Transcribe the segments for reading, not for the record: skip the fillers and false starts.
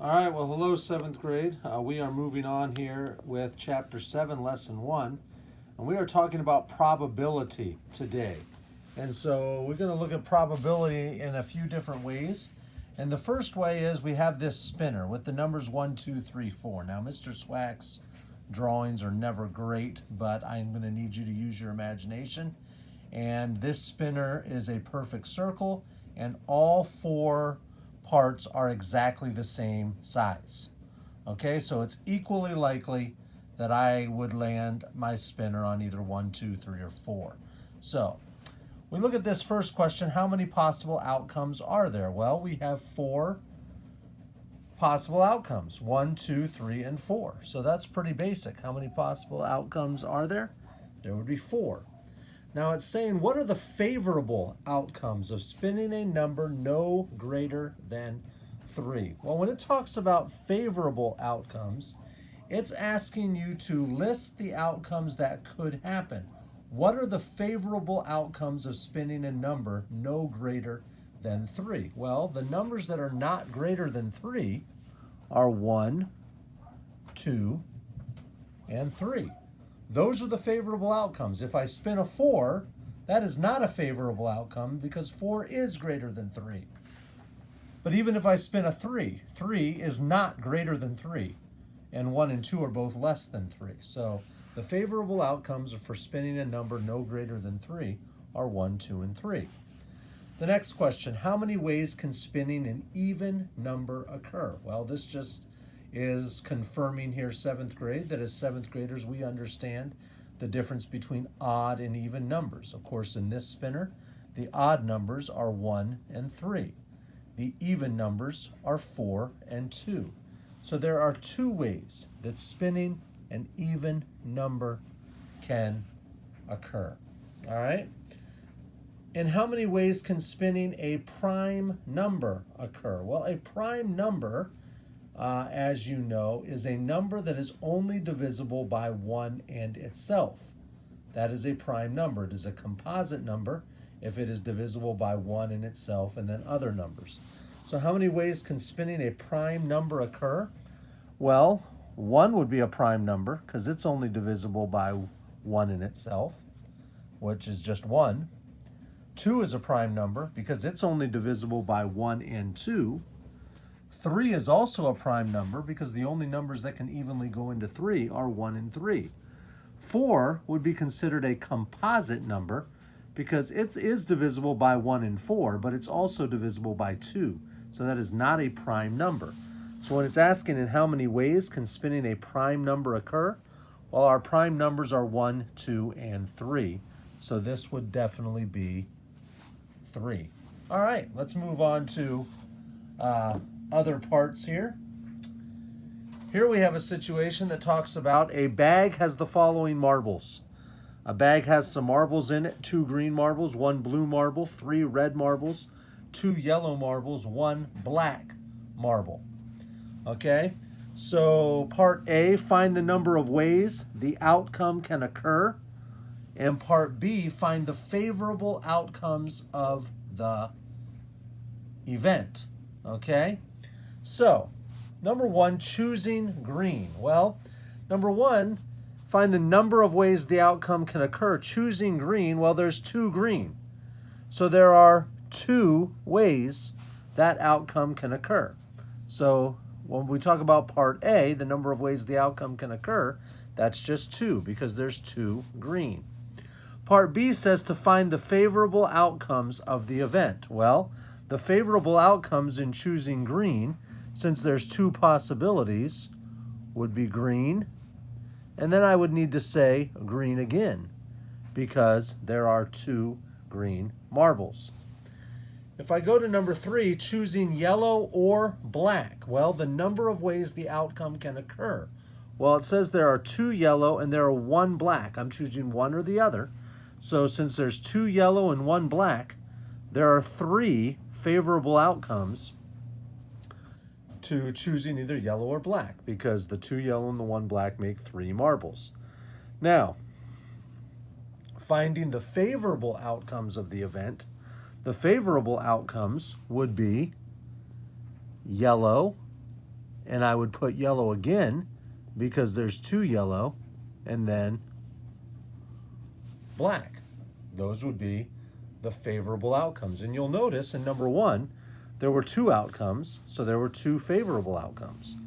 All right, well, hello, seventh grade. We are moving on here with chapter 7, lesson 1, and we are talking about probability today. And so we're going to look at probability in a few different ways. And the first way is we have this spinner with the numbers 1, 2, 3, 4. Now, Mr. Swack's drawings are never great, but I'm going to need you to use your imagination. And this spinner is a perfect circle, and all four parts are exactly the same size. Okay, so it's equally likely that I would land my spinner on either 1, 2, 3, or 4. So we look at this first question. How many possible outcomes are there? Well, we have 4 possible outcomes, 1, 2, 3, and 4. So that's pretty basic. How many possible outcomes are there? There would be 4. Now it's saying, what are the favorable outcomes of spinning a number no greater than 3? Well, when it talks about favorable outcomes, it's asking you to list the outcomes that could happen. What are the favorable outcomes of spinning a number no greater than 3? Well, the numbers that are not greater than 3 are 1, 2, and 3. Those are the favorable outcomes. If I spin a 4, that is not a favorable outcome because 4 is greater than 3. But even if I spin a 3, 3 is not greater than 3. And 1 and 2 are both less than 3. So the favorable outcomes for spinning a number no greater than 3 are 1, 2, and 3. The next question, how many ways can spinning an even number occur? Well, this just is confirming here 7th grade that as 7th graders we understand the difference between odd and even numbers. Of course, in this spinner, the odd numbers are 1 and 3. The even numbers are 4 and 2. So there are 2 ways that spinning an even number can occur. All right? And how many ways can spinning a prime number occur? Well, a prime number, as you know, is a number that is only divisible by 1 and itself. That is a prime number. It is a composite number if it is divisible by 1 and itself and then other numbers. So how many ways can spinning a prime number occur? Well, 1 would be a prime number because it's only divisible by 1 in itself, which is just 1. 2 is a prime number because it's only divisible by 1 and 2. 3 is also a prime number because the only numbers that can evenly go into 3 are 1 and 3. 4 would be considered a composite number because it is divisible by 1 and 4, but it's also divisible by 2. So that is not a prime number. So when it's asking in how many ways can spinning a prime number occur, well, our prime numbers are 1, 2, and 3. So this would definitely be 3. All right, let's move on to other parts here. Here we have a situation that talks about a bag has the following marbles. A bag has some marbles in it, 2 green marbles, 1 blue marble, 3 red marbles, 2 yellow marbles, 1 black marble. Okay, so part A, find the number of ways the outcome can occur. And part B, find the favorable outcomes of the event. Okay, so number 1, choosing green. Well, number 1, find the number of ways the outcome can occur. Choosing green, well, there's 2 green. So there are 2 ways that outcome can occur. So when we talk about part A, the number of ways the outcome can occur, that's just 2 because there's 2 green. Part B says to find the favorable outcomes of the event. Well, the favorable outcomes in choosing green, since there's 2 possibilities, would be green, and then I would need to say green again because there are 2 green marbles. If I go to number 3, choosing yellow or black, well, the number of ways the outcome can occur. Well, it says there are 2 yellow and there are 1 black. I'm choosing one or the other. So since there's 2 yellow and 1 black, there are 3 favorable outcomes to choosing either yellow or black because the 2 yellow and the 1 black make 3 marbles. Now, finding the favorable outcomes of the event, the favorable outcomes would be yellow and I would put yellow again because there's 2 yellow, and then black. Those would be the favorable outcomes. And you'll notice in number 1, there were 2 outcomes, so there were 2 favorable outcomes.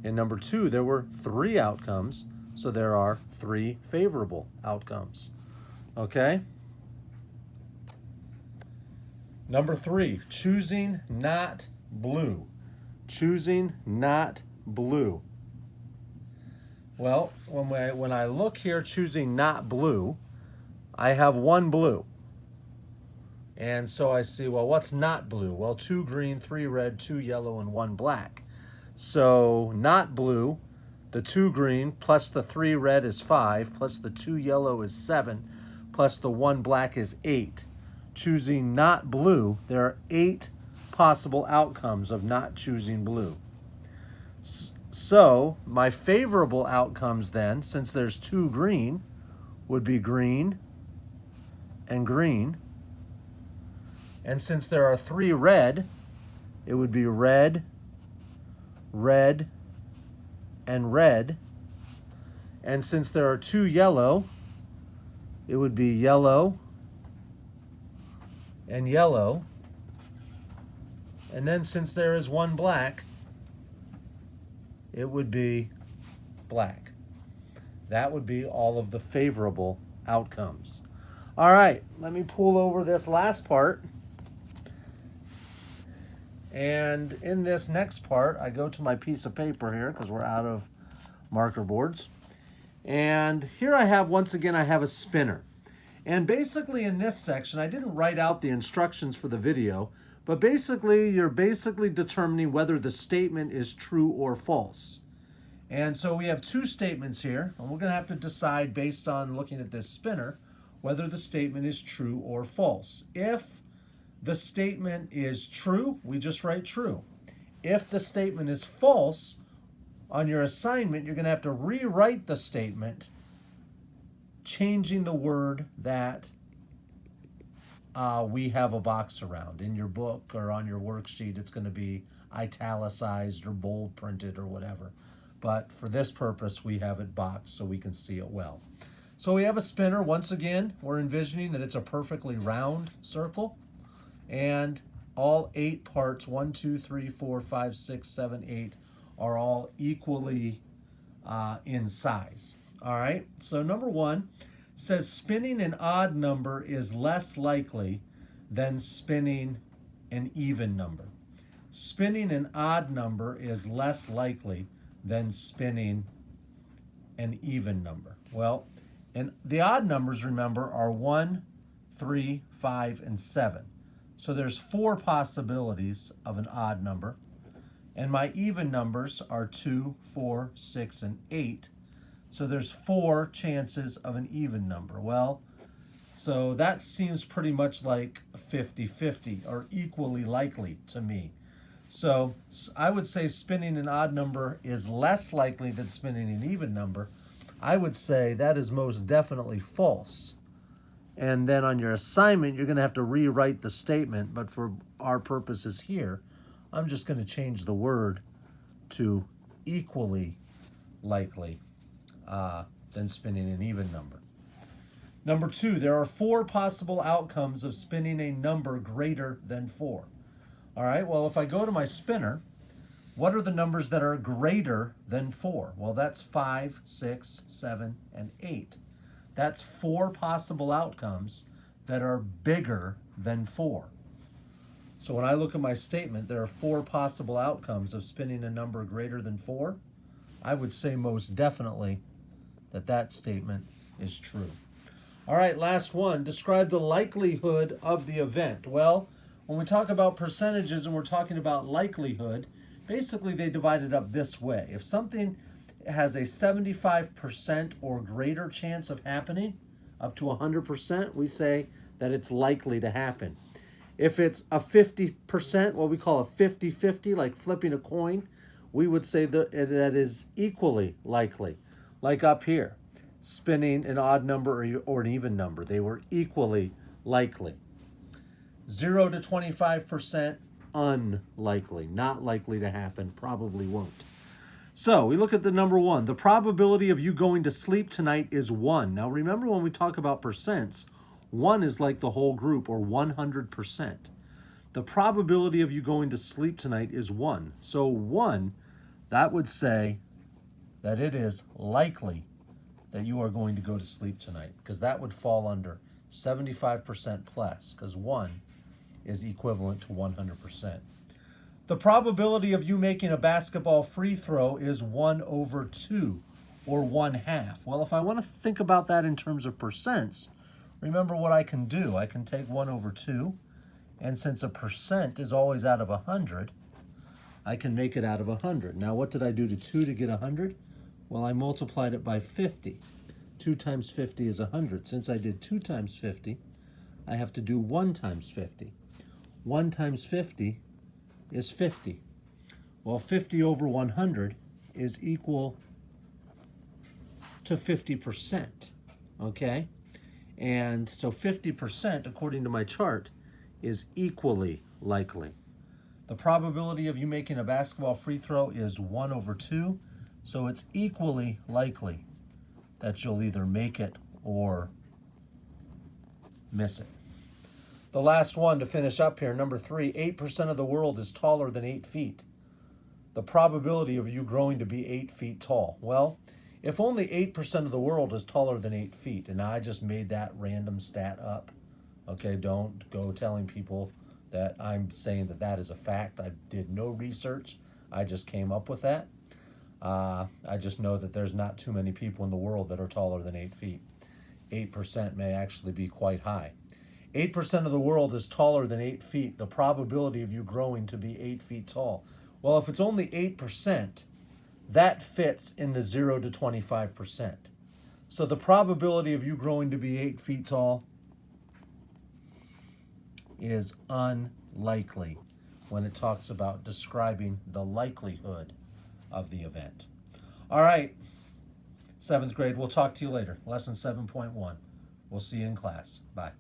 In number 2, there were 3 outcomes, so there are 3 favorable outcomes. Okay? Number 3, choosing not blue. Choosing not blue. Well, when I look here choosing not blue, I have 1 blue. And so I see, well, what's not blue? Well, 2 green, 3 red, 2 yellow, and 1 black. So not blue, the 2 green plus the 3 red is 5, plus the 2 yellow is 7, plus the 1 black is 8. Choosing not blue, there are 8 possible outcomes of not choosing blue. So my favorable outcomes then, since there's 2 green, would be green and green. And since there are 3 red, it would be red, red, and red. And since there are 2 yellow, it would be yellow and yellow. And then since there is 1 black, it would be black. That would be all of the favorable outcomes. All right, let me pull over this last part. And in this next part, I go to my piece of paper here because we're out of marker boards. And here I have, once again, I have a spinner. And basically in this section, I didn't write out the instructions for the video, but basically you're determining whether the statement is true or false. And so we have 2 statements here, and we're going to have to decide based on looking at this spinner whether the statement is true or false. If the statement is true, we just write true. If the statement is false, on your assignment, you're going to have to rewrite the statement, changing the word that we have a box around. In your book or on your worksheet, it's going to be italicized or bold printed or whatever. But for this purpose, we have it boxed so we can see it well. So we have a spinner. Once again, we're envisioning that it's a perfectly round circle. And all 8 parts, 1, 2, 3, 4, 5, 6, 7, 8, are all equally in size. All right, so number 1 says spinning an odd number is less likely than spinning an even number. Spinning an odd number is less likely than spinning an even number. Well, and the odd numbers, remember, are 1, 3, 5, and 7. So there's 4 possibilities of an odd number. And my even numbers are 2, 4, 6, and 8. So there's 4 chances of an even number. Well, so that seems pretty much like 50-50 or equally likely to me. So I would say spinning an odd number is less likely than spinning an even number. I would say that is most definitely false. And then on your assignment, you're going to have to rewrite the statement. But for our purposes here, I'm just going to change the word to equally likely than spinning an even number. Number 2, there are 4 possible outcomes of spinning a number greater than 4. All right, well, if I go to my spinner, what are the numbers that are greater than 4? Well, that's 5, 6, 7, and 8. That's 4 possible outcomes that are bigger than 4. So when I look at my statement, there are 4 possible outcomes of spinning a number greater than 4. I would say most definitely that that statement is true. All right, last one. Describe the likelihood of the event. Well, when we talk about percentages and we're talking about likelihood, basically they divide it up this way. If something has a 75% or greater chance of happening, up to 100%, we say that it's likely to happen. If it's a 50%, what we call a 50-50, like flipping a coin, we would say that is equally likely. Like up here, spinning an odd number or an even number, they were equally likely. 0 to 25%, unlikely, not likely to happen, probably won't. So we look at the number 1. The probability of you going to sleep tonight is 1. Now remember, when we talk about percents, 1 is like the whole group, or 100%. The probability of you going to sleep tonight is 1. So 1, that would say that it is likely that you are going to go to sleep tonight, because that would fall under 75% plus, because 1 is equivalent to 100%. The probability of you making a basketball free throw is 1 over 2, or 1/2. Well, if I want to think about that in terms of percents, remember what I can do. I can take 1 over 2, and since a percent is always out of 100, I can make it out of 100. Now, what did I do to 2 to get 100? Well, I multiplied it by 50. 2 times 50 is 100. Since I did 2 times 50, I have to do 1 times 50. 1 times 50 is 50. Well, 50 over 100 is equal to 50%, okay? And so 50%, according to my chart, is equally likely. The probability of you making a basketball free throw is 1 over 2, so it's equally likely that you'll either make it or miss it. The last one to finish up here, number 3, 8% of the world is taller than 8 feet. The probability of you growing to be 8 feet tall. Well, if only 8% of the world is taller than 8 feet, and I just made that random stat up, okay, don't go telling people that I'm saying that that is a fact. I did no research. I just came up with that. I just know that there's not too many people in the world that are taller than 8 feet. 8% may actually be quite high. 8% of the world is taller than 8 feet. The probability of you growing to be 8 feet tall. Well, if it's only 8%, that fits in the 0 to 25%. So the probability of you growing to be 8 feet tall is unlikely when it talks about describing the likelihood of the event. All right, 7th grade, we'll talk to you later. Lesson 7.1. We'll see you in class. Bye.